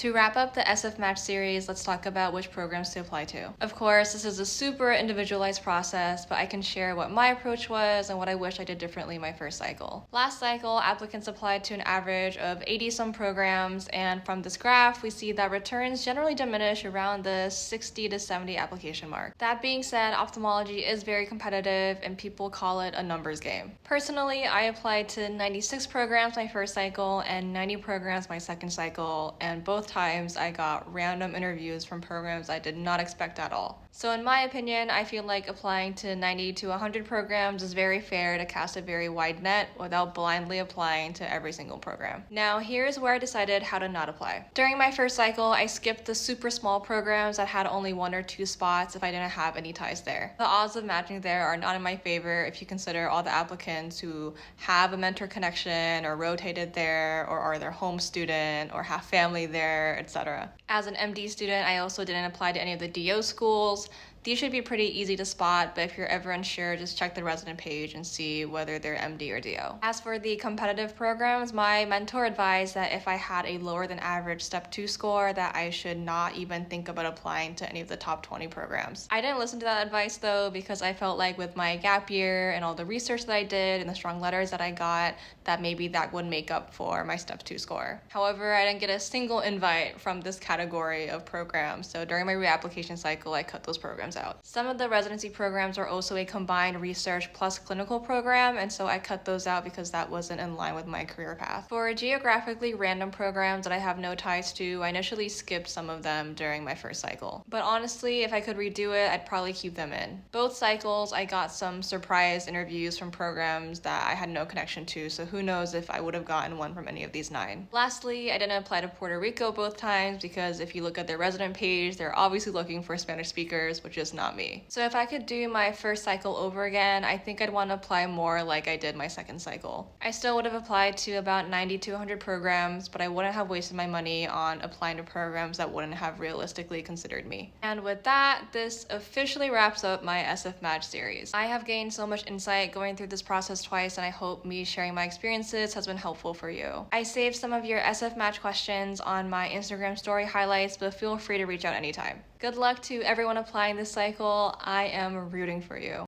To wrap up the SFMatch series, let's talk about which programs to apply to. Of course, this is a super individualized process, but I can share what my approach was and what I wish I did differently my first cycle. Last cycle, applicants applied to an average of 80-some programs, and from this graph, we see that returns generally diminish around the 60 to 70 application mark. That being said, ophthalmology is very competitive, and people call it a numbers game. Personally, I applied to 96 programs my first cycle and 90 programs my second cycle, and both times I got random interviews from programs I did not expect at all. So in my opinion, I feel like applying to 90 to 100 programs is very fair to cast a very wide net without blindly applying to every single program. Now here's where I decided how to not apply. During my first cycle, I skipped the super small programs that had only 1 or 2 spots if I didn't have any ties there. The odds of matching there are not in my favor if you consider all the applicants who have a mentor connection or rotated there or are their home student or have family there, etc. As an MD student, I also didn't apply to any of the DO schools. These should be pretty easy to spot, but if you're ever unsure, just check the resident page and see whether they're MD or DO. As for the competitive programs, my mentor advised that if I had a lower than average step 2 score, that I should not even think about applying to any of the top 20 programs. I didn't listen to that advice though, because I felt like with my gap year and all the research that I did and the strong letters that I got, that maybe that would make up for my step 2 score. However, I didn't get a single invite from this category of programs, so during my reapplication cycle, I cut those programs out. Some of the residency programs are also a combined research plus clinical program, and so I cut those out because that wasn't in line with my career path. For geographically random programs that I have no ties to, I initially skipped some of them during my first cycle. But honestly, if I could redo it, I'd probably keep them in. Both cycles, I got some surprise interviews from programs that I had no connection to, so who knows if I would have gotten one from any of these 9. Lastly, I didn't apply to Puerto Rico both times because if you look at their resident page, they're obviously looking for Spanish speakers, which is not me. So if I could do my first cycle over again, I think I'd want to apply more like I did my second cycle. I still would have applied to about 90 to 100 programs, but I wouldn't have wasted my money on applying to programs that wouldn't have realistically considered me. And with that, this officially wraps up my SFMatch series. I have gained so much insight going through this process twice, and I hope me sharing my experiences has been helpful for you. I saved some of your SFMatch questions on my Instagram story highlights, but feel free to reach out anytime. Good luck to everyone applying this cycle. I am rooting for you.